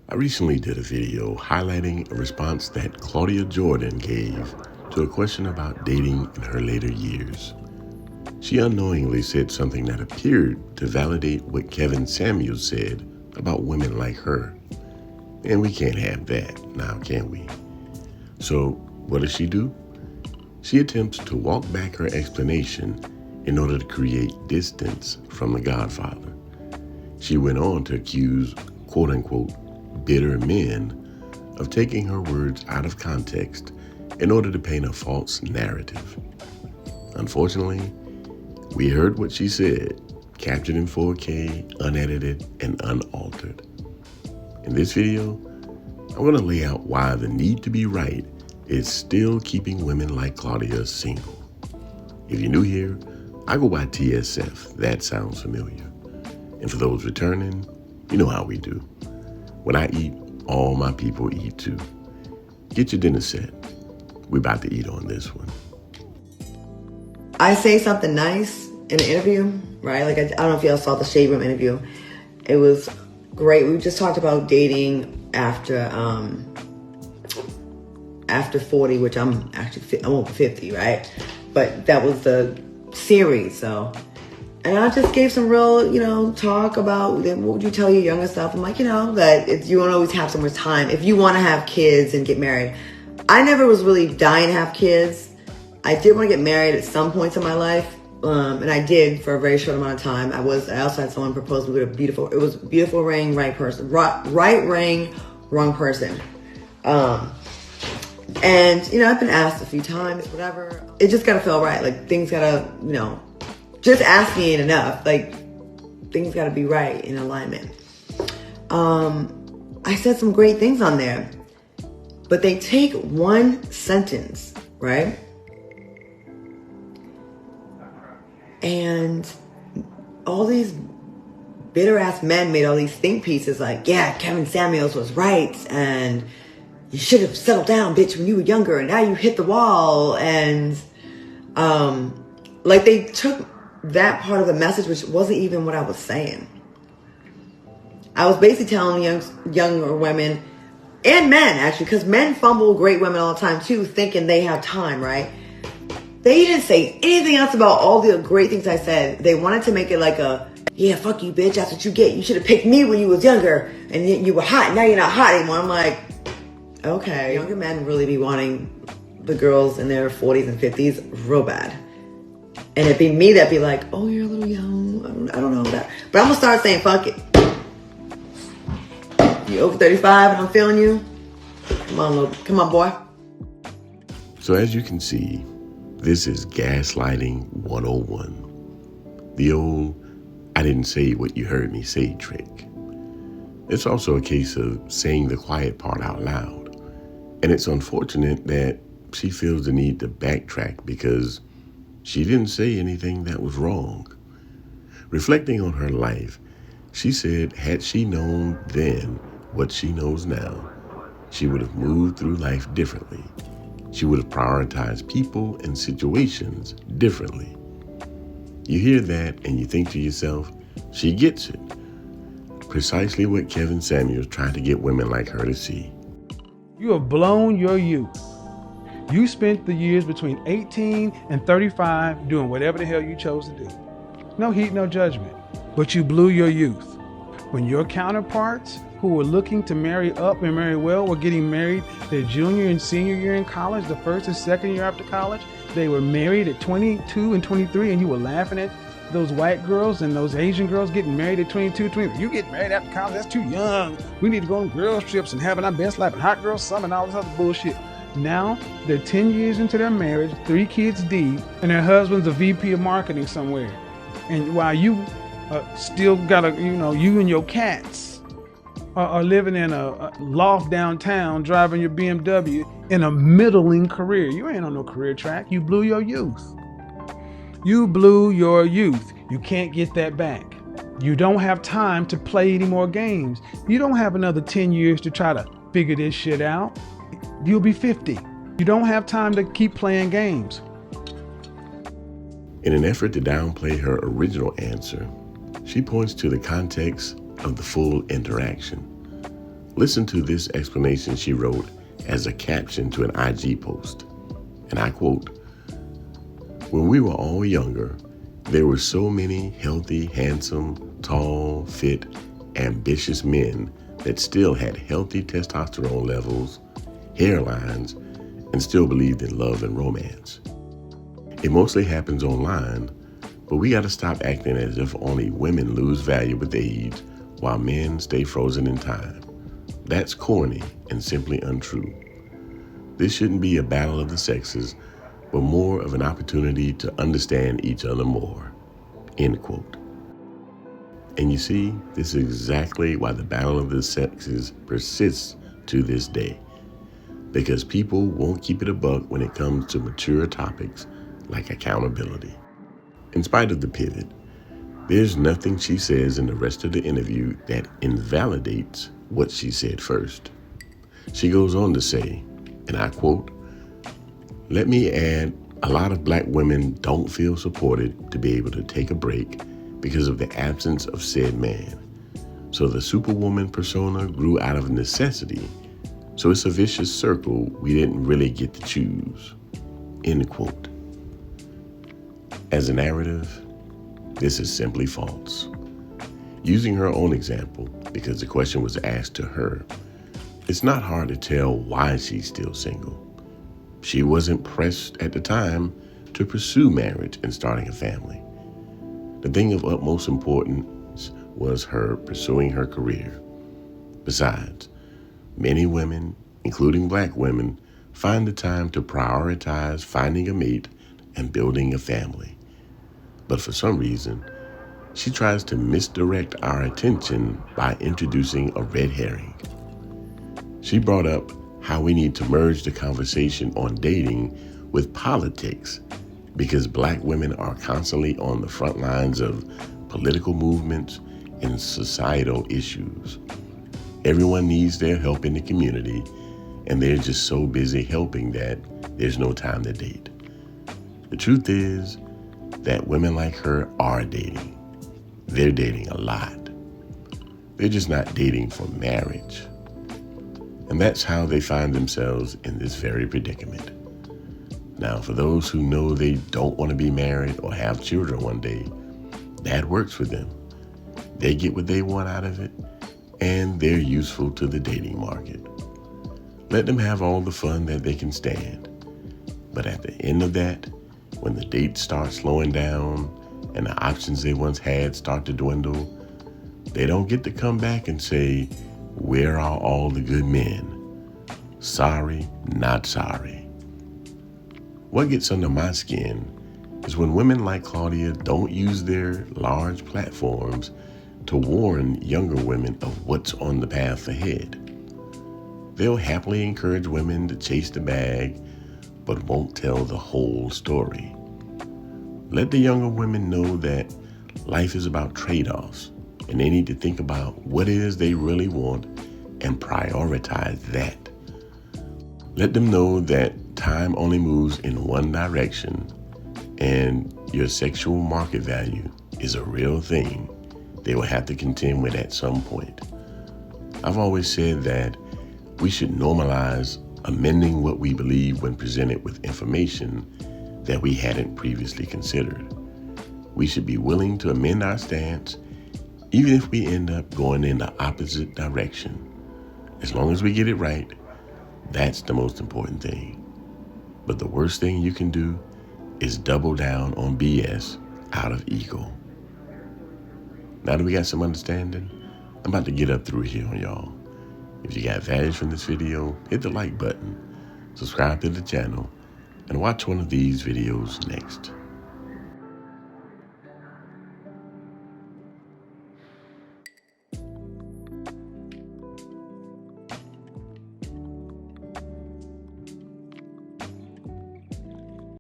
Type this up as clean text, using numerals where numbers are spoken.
I recently did a video highlighting a response that Claudia Jordan gave to a question about dating in her later years. She unknowingly said something that appeared to validate what Kevin Samuels said about women like her. And we can't have that now, can we? So what does she do? She attempts to walk back her explanation in order to create distance from the Godfather. She went on to accuse, quote-unquote, bitter men of taking her words out of context in order to paint a false narrative. Unfortunately, we heard what she said, captured in 4K, unedited, and unaltered. In this video, I'm going to lay out why the need to be right is still keeping women like Claudia single. If you're new here, I go by TSF. That sounds familiar. And for those returning, you know how we do. When I eat, all my people eat too. Get your dinner set. We're about to eat on this one. I say something nice in an interview, right? Like, I don't know if y'all saw the Shade Room interview. It was great. We just talked about dating after 40, which I'm over 50, right? But that was the series, so. And I just gave some real, talk about what would you tell your younger self? I'm like, that you won't always have so much time. If you want to have kids and get married. I never was really dying to have kids. I did want to get married at some points in my life. And I did for a very short amount of time. I also had someone propose me with a beautiful ring, right person. Right ring, wrong person. And, I've been asked a few times, whatever. It just gotta feel right. Like, things gotta, just asking ain't enough. Like, things gotta be right in alignment. I said some great things on there, but they take one sentence, right? And all these bitter ass men made all these think pieces like, yeah, Kevin Samuels was right, and you should have settled down, bitch, when you were younger, and now you hit the wall. And like, they took that part of the message, which wasn't even what I was saying. I was basically telling younger women and men, actually, because men fumble great women all the time too, thinking they have time, right? They didn't say anything else about all the great things I said. They wanted to make it like yeah, fuck you, bitch, that's what you get. You should have picked me when you was younger, and you were hot, now you're not hot anymore. I'm like, okay. Younger men really be wanting the girls in their 40s and 50s real bad. And it'd be me that'd be like, oh, you're a little young, I don't know that. But I'm gonna start saying, fuck it. You over 35 and I'm feeling you? Come on, boy. So as you can see, this is gaslighting 101. The old, I didn't say what you heard me say trick. It's also a case of saying the quiet part out loud. And it's unfortunate that she feels the need to backtrack because she didn't say anything that was wrong. Reflecting on her life, she said had she known then what she knows now, she would have moved through life differently. She would have prioritized people and situations differently. You hear that and you think to yourself, she gets it. Precisely what Kevin Samuels tried to get women like her to see. You have blown your youth. You spent the years between 18 and 35 doing whatever the hell you chose to do. No heat, no judgment. But you blew your youth. When your counterparts who were looking to marry up and marry well were getting married their junior and senior year in college, the first and second year after college, they were married at 22 and 23, and you were laughing at those white girls and those Asian girls getting married at 22, 23. You get married after college, that's too young. We need to go on girls trips and having our best life and hot girl summer and all this other bullshit. Now, they're 10 years into their marriage, 3 kids deep, and their husband's a VP of marketing somewhere. And while you still gotta, you and your cats are living in a loft downtown, driving your BMW in a middling career. You ain't on no career track. You blew your youth. You blew your youth. You can't get that back. You don't have time to play any more games. You don't have another 10 years to try to figure this shit out. You'll be 50. You don't have time to keep playing games. In an effort to downplay her original answer, she points to the context of the full interaction. Listen to this explanation she wrote as a caption to an IG post. And I quote, "When we were all younger, there were so many healthy, handsome, tall, fit, ambitious men that still had healthy testosterone levels, hairlines, and still believed in love and romance. It mostly happens online, but we gotta stop acting as if only women lose value with age while men stay frozen in time. That's corny and simply untrue. This shouldn't be a battle of the sexes, but more of an opportunity to understand each other more." End quote. And you see, this is exactly why the battle of the sexes persists to this day. Because people won't keep it a buck when it comes to mature topics like accountability. In spite of the pivot, there's nothing she says in the rest of the interview that invalidates what she said first. She goes on to say, and I quote, "Let me add, a lot of black women don't feel supported to be able to take a break because of the absence of said man. So the superwoman persona grew out of necessity. So it's a vicious circle we didn't really get to choose." End quote. As a narrative, this is simply false. Using her own example, because the question was asked to her, it's not hard to tell why she's still single. She wasn't pressed at the time to pursue marriage and starting a family. The thing of utmost importance was her pursuing her career. Besides, many women, including black women, find the time to prioritize finding a mate and building a family. But for some reason, she tries to misdirect our attention by introducing a red herring. She brought up how we need to merge the conversation on dating with politics because black women are constantly on the front lines of political movements and societal issues. Everyone needs their help in the community, and they're just so busy helping that there's no time to date. The truth is that women like her are dating. They're dating a lot. They're just not dating for marriage. And that's how they find themselves in this very predicament. Now, for those who know they don't want to be married or have children one day, that works for them. They get what they want out of it, and they're useful to the dating market. Let them have all the fun that they can stand. But at the end of that, when the dates start slowing down and the options they once had start to dwindle, they don't get to come back and say, "Where are all the good men?" Sorry, not sorry. What gets under my skin is when women like Claudia don't use their large platforms to warn younger women of what's on the path ahead. They'll happily encourage women to chase the bag, but won't tell the whole story. Let the younger women know that life is about trade-offs, and they need to think about what it is they really want and prioritize that. Let them know that time only moves in one direction, and your sexual market value is a real thing they will have to contend with at some point. I've always said that we should normalize amending what we believe when presented with information that we hadn't previously considered. We should be willing to amend our stance, even if we end up going in the opposite direction. As long as we get it right, that's the most important thing. But the worst thing you can do is double down on BS out of ego. Now that we got some understanding, I'm about to get up through here on y'all. If you got value from this video, hit the like button, subscribe to the channel, and watch one of these videos next.